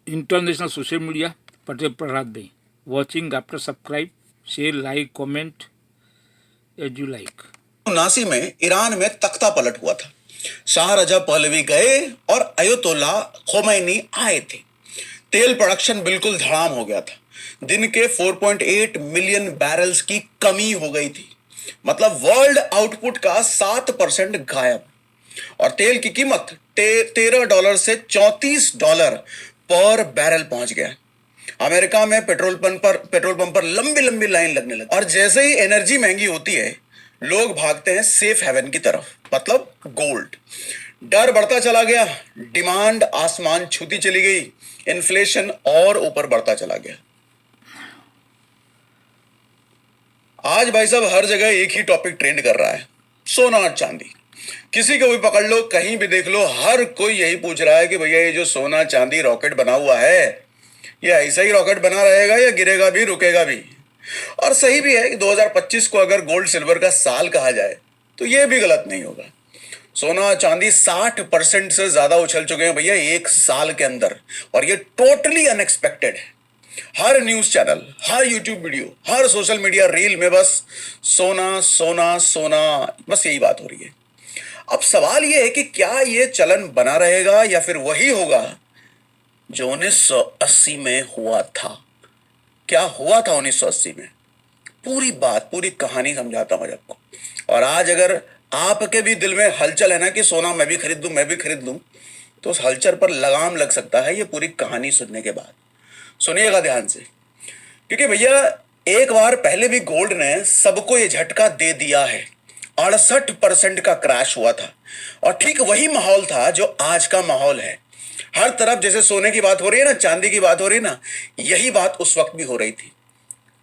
international social media, Patel Prahlad Bhai. Watching after subscribe, share, like, comment as you like. 1979 में Iran में तख्ता पलट हुआ था। शाह रजा पहलवी गए और अयतोल्ला खोमैनी आए थे। तेल प्रोडक्शन बिल्कुल धड़ाम हो गया था। दिन के 4.8 मिलियन बैरल्स की कमी हो गई थी। मतलब वर्ल्ड आउटपुट का 7% गायब। और तेल की कीमत $13 से $34 पर बैरल पहुंच गया। अमेरिका में पेट्रोल पंप पर लंबी लंबी लाइन लगने लगी। और जैसे ही एनर्जी महंगी होती है, लोग भागते हैं सेफ हेवन की तरफ, मतलब गोल्ड। डर बढ़ता चला गया, डिमांड आसमान छूती चली गई, इन्फ्लेशन और ऊपर बढ़ता चला गया। आज भाई साहब हर जगह एक ही टॉपिक ट्रेंड कर रहा है, सोना और चांदी। किसी को भी पकड़ लो, कहीं भी देख लो, हर कोई यही पूछ रहा है कि भैया ये जो सोना चांदी रॉकेट बना हुआ है, ये ऐसा ही रॉकेट बना रहेगा या गिरेगा भी, रुकेगा भी। और सही भी है कि 2025 को अगर गोल्ड सिल्वर का साल कहा जाए तो यह भी गलत नहीं होगा। सोना चांदी 60% से ज्यादा उछल चुके हैं भैया एक साल के अंदर, और ये टोटली अनएक्सपेक्टेड है। हर न्यूज चैनल, हर यूट्यूब वीडियो, हर सोशल मीडिया रील में बस सोना सोना सोना, बस यही बात हो रही है। अब सवाल यह है कि क्या यह चलन बना रहेगा या फिर वही होगा जो 1980 में हुआ था। क्या हुआ था 1980 में, पूरी बात, पूरी कहानी समझाता हूं आपको। और आज अगर आपके भी दिल में हलचल है ना कि सोना मैं भी खरीद लूं, तो उस हलचल पर लगाम लग सकता है ये पूरी कहानी सुनने के बाद। सुनिएगा ध्यान से, क्योंकि भैया एक बार पहले भी गोल्ड ने सबको ये झटका दे दिया है। 68% का क्रैश हुआ था, और ठीक वही माहौल था जो आज का माहौल है। हर तरफ जैसे सोने की बात हो रही है ना, चांदी की बात हो रही है ना, यही बात उस वक्त भी हो रही थी।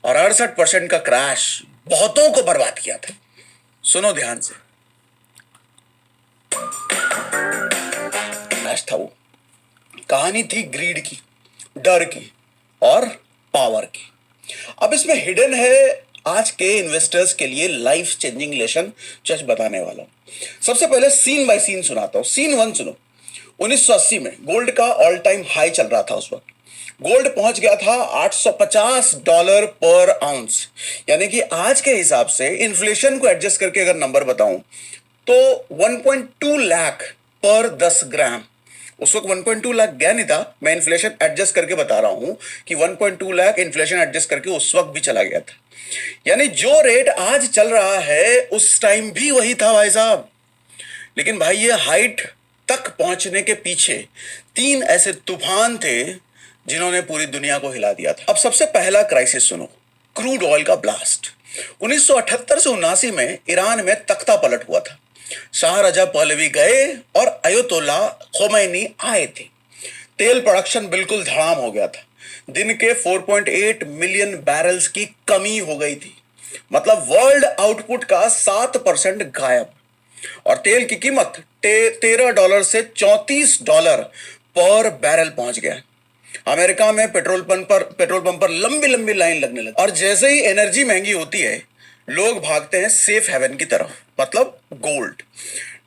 और 68% का क्रैश बहुतों को बर्बाद किया था। सुनो ध्यान से, क्रैश था वो। कहानी थी ग्रीड की, डर की और पावर की। अब इसमें हिडन है आज के इन्वेस्टर्स के लिए लाइफ चेंजिंग लेसन, जस्ट बताने वाला हूं। सबसे पहले सीन बाय सीन सुनाता हूं। सीन 1 सुनो। 1980 में गोल्ड का ऑल टाइम हाई चल रहा था। उस वक्त गोल्ड पहुंच गया था $850 पर आउंस। यानी कि आज के हिसाब से इन्फ्लेशन को एडजस्ट करके अगर नंबर बताऊं तो 1.2 लाख पर 10 ग्राम। उस वक्त 1.2 लाख गया नहीं था, मैं इन्फ्लेशन एडजस्ट करके बता रहा हूं कि 1.2 लाख इन्फ्लेशन एडजस्ट करके उस वक्त भी चला गया था। यानी जो रेट आज चल रहा है उस टाइम भी वही था भाई साहब। लेकिन भाई ये हाइट तक पहुंचने के पीछे 3 ऐसे तूफान थे जिन्होंने पूरी दुनिया को हिला दिया था। अब सबसे पहला क्राइसिस सुनो, क्रूड ऑयल का ब्लास्ट। 1978 से 79 में ईरान में तख्ता पलट हुआ था। शाह रजा पहलवी गए और अयतोल्ला खोमैनी आए थे। तेल प्रोडक्शन बिल्कुल धड़ाम हो गया था। दिन के 4.8 मिलियन बैरल्स की कमी हो गई थी। मतलब वर्ल्ड आउटपुट का 7% गायब। और तेल की कीमत $13 से $34 पर बैरल पहुंच गया। अमेरिका में पेट्रोल पंप पर लंबी लंबी लाइन लगने लगी। और जैसे ही एनर्जी महंगी होती है, लोग भागते हैं सेफ हेवन की तरफ, मतलब गोल्ड।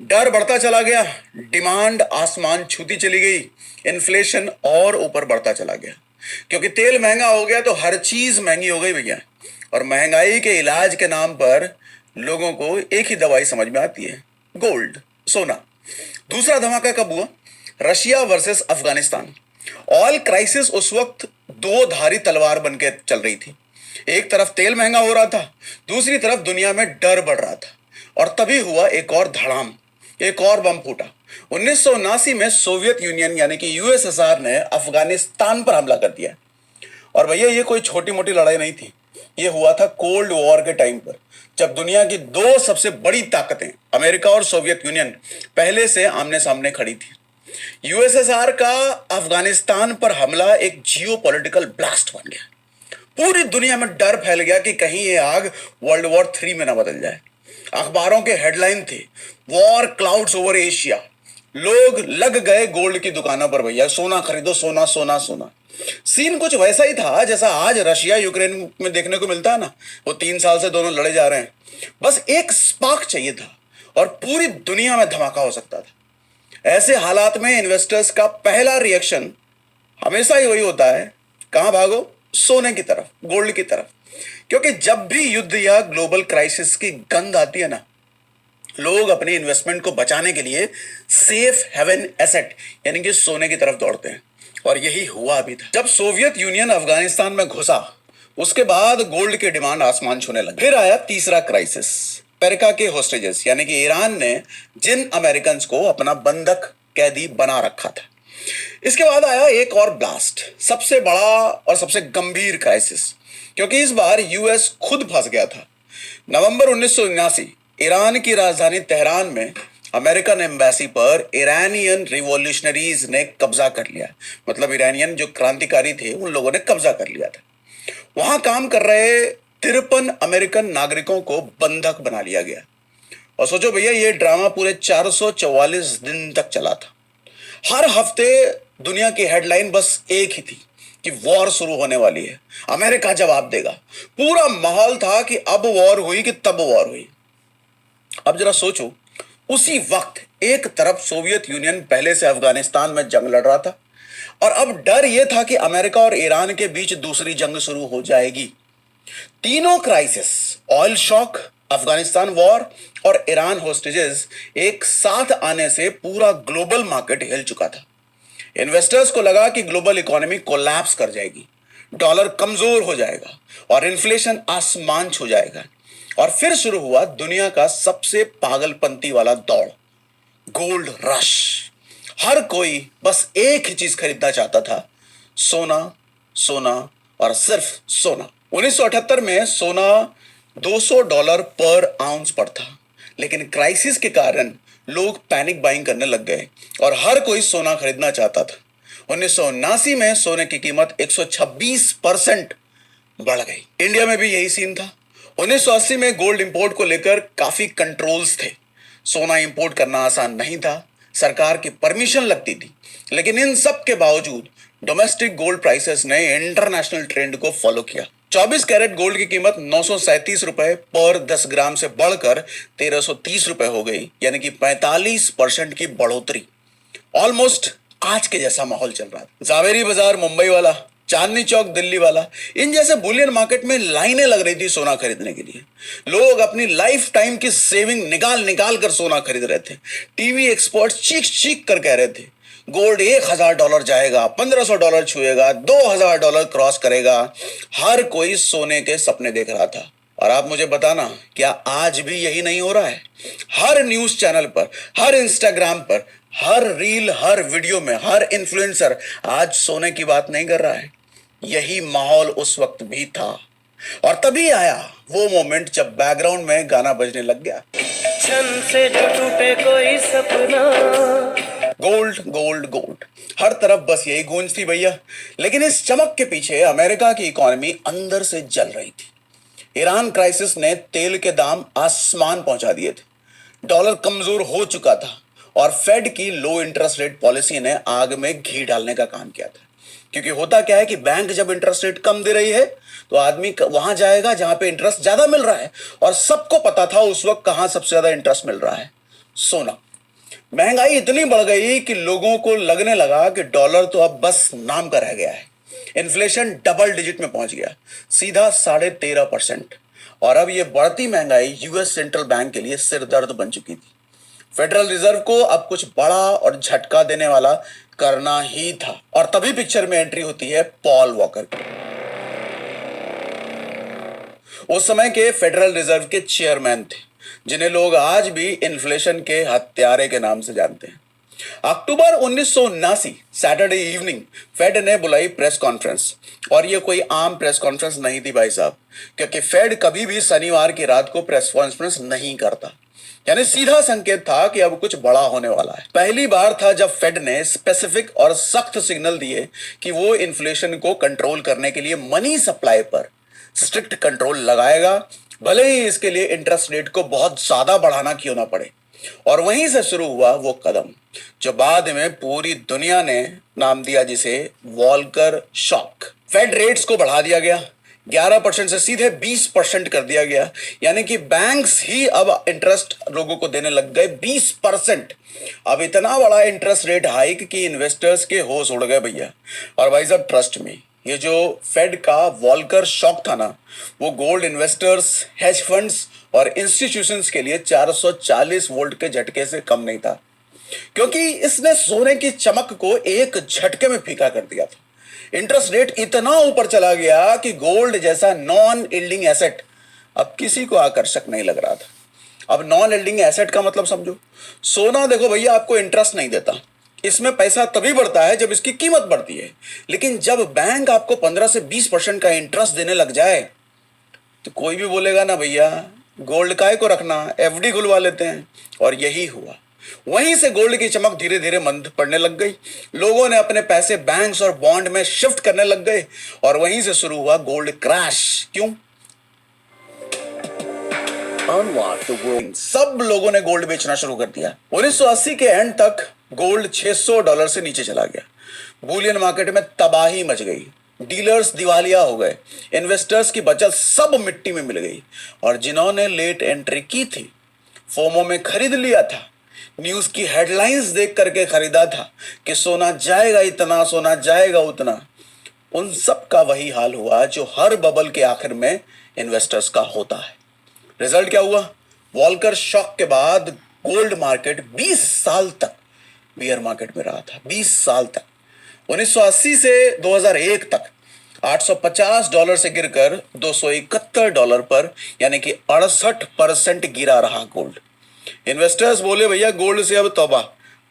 डर बढ़ता चला गया, डिमांड आसमान छूती चली गई, इन्फ्लेशन और ऊपर बढ़ता चला गया। क्योंकि तेल महंगा हो गया तो हर चीज महंगी हो गई भैया। और महंगाई के इलाज के नाम पर लोगों को एक ही दवाई समझ में आती है, गोल्ड, सोना। दूसरा धमाका कब हुआ? Russia versus Afghanistan. Oil crisis उस वक्त दो धारी तलवार बनकर चल रही थी। एक तरफ तेल महंगा हो रहा था, दूसरी तरफ दुनिया में डर बढ़ रहा था। और तभी हुआ एक और धड़ाम, एक और बम फूटा। 1979 में सोवियत यूनियन यानी कि यूएसएसआर ने अफगानिस्तान पर हमला कर दिया। और भैया ये कोई छोटी मोटी लड़ाई नहीं थी, ये हुआ था कोल्ड वॉर के टाइम पर, जब दुनिया की दो सबसे बड़ी ताकतें अमेरिका और सोवियत यूनियन पहले से आमने सामने खड़ी थी। यूएसएसआर का अफगानिस्तान पर हमला एक जियोपॉलिटिकल ब्लास्ट बन गया। पूरी दुनिया में डर फैल गया कि कहीं ये आग वर्ल्ड वॉर 3 में ना बदल जाए। अखबारों के हेडलाइन थे, वॉर क्लाउड्स ओवर एशिया। लोग लग गए गोल्ड की दुकानों पर, भैया सोना खरीदो, सोना सोना सोना। सीन कुछ वैसा ही था जैसा आज रशिया यूक्रेन में देखने को मिलता है ना। वो 3 साल से दोनों लड़े जा रहे हैं, बस एक स्पार्क चाहिए था और पूरी दुनिया में धमाका हो सकता था। ऐसे हालात में इन्वेस्टर्स का पहला रिएक्शन हमेशा ही वही होता है, कहां भागो? सोने की तरफ, गोल्ड की तरफ। क्योंकि जब भी युद्ध या ग्लोबल क्राइसिस की गंध आती है ना, लोग अपनी इन्वेस्टमेंट को बचाने के लिए सेफ हेवन एसेट यानी कि सोने की तरफ दौड़ते हैं। और यही हुआ अभी था। जब सोवियत यूनियन अफगानिस्तान में घुसा, उसके बाद गोल्ड की डिमांड आसमान छूने लगी। फिर आया तीसरा क्राइसिस, अमेरिका के होस्टेजेस यानी कि ईरान ने जिन अमेरिकन को अपना बंधक कैदी बना रखा था। इसके बाद आया एक और ब्लास्ट, सबसे बड़ा और सबसे गंभीर क्राइसिस, क्योंकि इस बार यूएस खुद फंस गया था। नवंबर 1979 ईरान की राजधानी तेहरान में अमेरिकन एम्बेसी पर ईरानियन रिवॉल्यूशनरीज ने कब्जा कर लिया। मतलब ईरानियन जो क्रांतिकारी थे उन लोगों ने कब्जा कर लिया था। वहां काम कर रहे 53 अमेरिकन नागरिकों को बंधक बना लिया गया। और सोचो भैया, ये ड्रामा पूरे 444 दिन तक चला था। हर हफ्ते दुनिया की हेडलाइन बस एक ही थी कि वॉर शुरू होने वाली है, अमेरिका जवाब देगा। पूरा माहौल था कि अब वॉर हुई कि तब वॉर हुई। अब जरा सोचो, उसी वक्त एक तरफ सोवियत यूनियन पहले से अफगानिस्तान में जंग लड़ रहा था, और अब डर यह था कि अमेरिका और ईरान के बीच दूसरी जंग शुरू हो जाएगी। तीनों crisis, oil shock, Afghanistan war और ईरान होस्टेजेस, एक साथ आने से पूरा ग्लोबल मार्केट हिल चुका था। इन्वेस्टर्स को लगा कि ग्लोबल इकोनॉमी कोलैप्स कर जाएगी, डॉलर कमजोर हो जाएगा और इन्फ्लेशन आसमान छू जाएगा। और फिर शुरू हुआ दुनिया का सबसे पागलपंती वाला दौड़, गोल्ड रश। हर कोई बस एक ही चीज खरीदना चाहता था, सोना, सोना और सिर्फ सोना। 1978 में सोना $200 पर आउंस पर था, लेकिन क्राइसिस के कारण लोग पैनिक बाइंग करने लग गए और हर कोई सोना खरीदना चाहता था। 1979 में सोने की कीमत 126% बढ़ गई। इंडिया में भी यही सीन था। 1980 में गोल्ड इंपोर्ट को लेकर काफी कंट्रोल्स थे। सोना इंपोर्ट करना आसान नहीं था, सरकार की परमिशन लगती थी, लेकिन इन सब के बावजूद डोमेस्टिक गोल्ड प्राइसेस ने इंटरनेशनल ट्रेंड को फॉलो किया। 24 कैरेट गोल्ड की कीमत 937 रुपए पर 10 ग्राम से बढ़कर 1330 रुपए हो गई, यानी कि 45% की बढ़ोतरी। ऑलमोस्ट आज के जैसा माहौल चल रहा था। जावेरी बाजार मुंबई वाला, चांदनी चौक दिल्ली वाला, इन जैसे बुलियन मार्केट में लाइनें लग रही थी सोना खरीदने के लिए। लोग अपनी लाइफ टाइम की सेविंग निकाल निकाल कर सोना खरीद रहे थे। टीवी एक्सपर्ट्स चीख चीख कर कह रहे थे गोल्ड $1000 जाएगा, $1500 छुएगा, $2000 क्रॉस करेगा। हर कोई सोने के सपने देख रहा था। और आप मुझे बताना, क्या आज भी यही नहीं हो रहा है? हर न्यूज चैनल पर, हर इंस्टाग्राम पर, हर रील, हर वीडियो में हर इन्फ्लुएंसर आज सोने की बात नहीं कर रहा है। यही माहौल उस वक्त भी था। और तभी आया वो मोमेंट जब बैकग्राउंड में गाना बजने लग गया, छन से जो टूटे कोई सपना, गोल्ड गोल्ड गोल्ड। हर तरफ बस यही गूंज थी भैया। लेकिन इस चमक के पीछे अमेरिका की इकोनॉमी अंदर से जल रही थी। ईरान क्राइसिस ने तेल के दाम आसमान पहुंचा दिए थे, डॉलर कमजोर हो चुका था और फेड की लो इंटरेस्ट रेट पॉलिसी ने आग में घी डालने का काम किया था। क्योंकि होता क्या है कि बैंक जब इंटरेस्ट रेट कम दे रही है तो आदमी वहां जाएगा जहां पे इंटरेस्ट ज्यादा मिल रहा है। और सबको पता था उस वक्त कहां सबसे ज्यादा इंटरेस्ट मिल रहा है, सोना। महंगाई इतनी बढ़ गई कि लोगों को लगने लगा कि डॉलर तो अब बस नाम का रह गया है। इन्फ्लेशन डबल डिजिट में पहुंच गया, सीधा 13.5%। और अब यह बढ़ती महंगाई यूएस सेंट्रल बैंक के लिए सिरदर्द बन चुकी थी। फेडरल रिजर्व को अब कुछ बड़ा और झटका देने वाला करना ही था। और तभी पिक्चर में एंट्री होती है पॉल वॉकर की। उस समय के फेडरल रिजर्व के चेयरमैन थे, जिन्हें लोग आज भी इन्फ्लेशन के हत्यारे के नाम से जानते हैं। अक्टूबर 1979 सैटरडे इवनिंग फेड ने बुलाई प्रेस कॉन्फ्रेंस। और यह कोई आम प्रेस कॉन्फ्रेंस नहीं थी भाई साहब, क्योंकि फेड कभी भी शनिवार की रात को प्रेस कॉन्फ्रेंस नहीं करता। यानी सीधा संकेत था कि अब कुछ बड़ा होने वाला है। पहली बार था जब फेड ने स्पेसिफिक और सख्त सिग्नल दिए कि वो इन्फ्लेशन को कंट्रोल करने के लिए मनी सप्लाई पर स्ट्रिक्ट कंट्रोल लगाएगा, भले ही इसके लिए इंटरेस्ट रेट को बहुत ज्यादा बढ़ाना क्यों ना पड़े। और वहीं से शुरू हुआ वो कदम जो बाद में पूरी दुनिया ने नाम दिया, जिसे वॉल्कर शॉक। फेड रेट्स को बढ़ा दिया गया, 11% से सीधे 20% कर दिया गया, यानी कि बैंक्स ही अब इंटरेस्ट लोगों को देने लग गए 20%। अब इतना बड़ा इंटरेस्ट रेट हाइक कि इन्वेस्टर्स के होश उड़ गए भैया। और भाई साहब ट्रस्ट में, ये जो फेड का वॉल्कर शॉक था ना, वो गोल्ड इन्वेस्टर्स, हेज फंड्स और इंस्टीट्यूशंस के लिए 440 वोल्ट के झटके से कम नहीं था, क्योंकि इसने सोने की चमक को एक झटके में फीका कर दिया था। इंटरेस्ट रेट इतना ऊपर चला गया कि गोल्ड जैसा नॉन यील्डिंग एसेट अब किसी को आकर्षक नहीं लग रहा था। अब नॉन यील्डिंग एसेट का मतलब समझो, सोना देखो भैया आपको इंटरेस्ट नहीं देता, इसमें पैसा तभी बढ़ता है जब इसकी कीमत बढ़ती है। लेकिन जब बैंक आपको 15 से 20% का इंटरेस्ट देने लग जाए तो कोई भी बोलेगा ना भैया गोल्ड काय को रखना, एफडी खुलवा लेते हैं। और यही हुआ। वहीं से गोल्ड की चमक धीरे धीरे मंद पड़ने लग गई, लोगों ने अपने पैसे बैंक्स और बॉन्ड में शिफ्ट करने लग गए और वहीं से शुरू हुआ गोल्ड क्रैश। क्यों? सब लोगों ने गोल्ड बेचना शुरू कर दिया। 1980 के एंड तक गोल्ड $600 से नीचे चला गया। बुलियन मार्केट में तबाही मच गई, डीलर्स दिवालिया हो गए, इन्वेस्टर्स की बचत सब मिट्टी में मिल गई। और जिन्होंने लेट एंट्री की थी, फोमो में खरीद लिया था, न्यूज की हेडलाइंस देख करके खरीदा था कि सोना जाएगा इतना, सोना जाएगा उतना, उन सब का वही हाल हुआ जो हर बबल के आखिर में इन्वेस्टर्स का होता है। रिजल्ट क्या हुआ? वॉल्कर शॉक के बाद गोल्ड मार्केट 20 साल तक बियर मार्केट में रहा था। 20 साल तक, 1980 से 2001 तक $850 से गिरकर $271 पर, यानी कि 68% गिरा रहा गोल्ड। इन्वेस्टर्स बोले भैया गोल्ड से अब तौबा,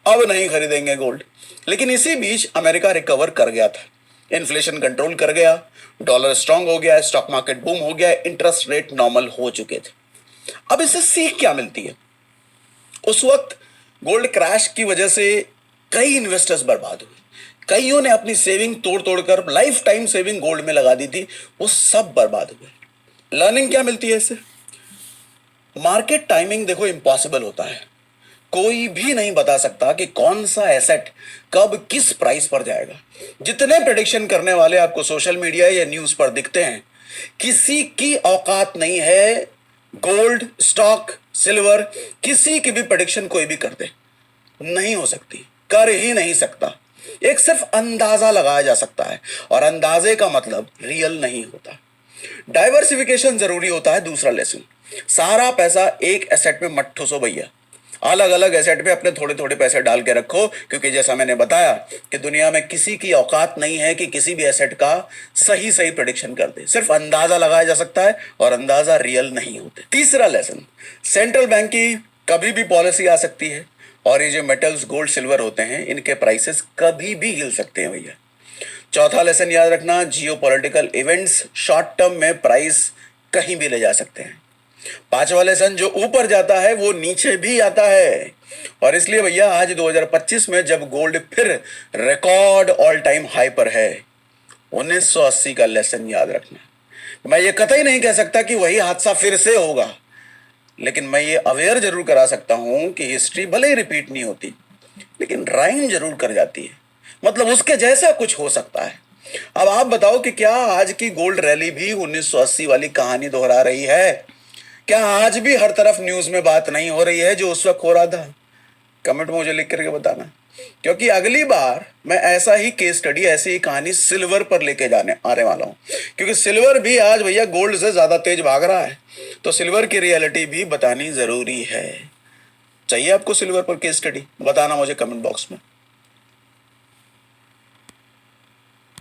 अब नहीं खरीदेंगे गोल्ड। लेकिन इसी बीच अमेरिका रिकवर कर गया था, इन्फ्लेशन कंट्रोल कर गया, डॉलर स्ट्रांग हो गया, स्टॉक मार्केट बूम हो गया, इंटरेस्ट रेट नॉर्मल हो चुके थे। अब इससे सीख क्या मिलती है? उस वक्त गोल्ड क्रैश की वजह से कई इन्वेस्टर्स बर्बाद हुए, कईयों ने अपनी सेविंग तोड़ तोड़कर लाइफ टाइम सेविंग गोल्ड में लगा दी थी, वो सब बर्बाद हुए। लर्निंग क्या मिलती है इससे? मार्केट टाइमिंग देखो इम्पॉसिबल होता है, कोई भी नहीं बता सकता कि कौन सा एसेट कब किस प्राइस पर जाएगा। जितने प्रेडिक्शन करने वाले आपको सोशल मीडिया या न्यूज पर दिखते हैं, किसी की औकात नहीं है गोल्ड, स्टॉक, सिल्वर, किसी की भी प्रेडिक्शन कोई भी कर दे, नहीं हो सकती, कर ही नहीं सकता। एक सिर्फ अंदाजा लगाया जा सकता है, और अंदाजे का मतलब रियल नहीं होता। डाइवर्सिफिकेशन जरूरी होता है। दूसरा लेसन, सारा पैसा एक एसेट में मत ठूसो भैया, अलग अलग एसेट पे अपने थोड़े थोड़े पैसे डाल के रखो, क्योंकि जैसा मैंने बताया कि दुनिया में किसी की औकात नहीं है कि किसी भी एसेट का सही सही प्रेडिक्शन कर दे। सिर्फ अंदाजा लगाया जा सकता है और अंदाजा रियल नहीं होते। तीसरा लेसन, सेंट्रल बैंक की कभी भी पॉलिसी आ सकती है, और ये जो मेटल्स गोल्ड सिल्वर होते हैं इनके प्राइसेस कभी भी हिल सकते हैं भैया। चौथा लेसन याद रखना, जियोपॉलिटिकल इवेंट्स शॉर्ट टर्म में प्राइस कहीं भी ले जा सकते हैं। पांचवा लेसन, जो ऊपर जाता है वो नीचे भी आता है। और इसलिए भैया आज 2025 में जब गोल्ड फिर रिकॉर्ड ऑल टाइम हाई पर है, 1980 का लेसन याद रखना। मैं ये कतई नहीं कह सकता कि वही हादसा फिर से होगा, लेकिन मैं ये अवेयर जरूर करा सकता हूं कि हिस्ट्री भले ही रिपीट नहीं होती, लेकिन राइम जरूर कर जाती है, मतलब उसके जैसा कुछ हो सकता है। अब आप बताओ कि क्या आज की गोल्ड रैली भी 1980 वाली कहानी दोहरा रही है? क्या आज भी हर तरफ न्यूज में बात नहीं हो रही है जो उस वक्त हो रहा था? कमेंट में मुझे लिख करके बताना, क्योंकि अगली बार मैं ऐसा ही केस स्टडी, ऐसी ही कहानी सिल्वर पर लेके आने वाला हूं, क्योंकि सिल्वर भी आज भैया गोल्ड से ज्यादा तेज भाग रहा है, तो सिल्वर की रियलिटी भी बतानी जरूरी है। चाहिए आपको सिल्वर पर केस स्टडी? बताना मुझे कमेंट बॉक्स में।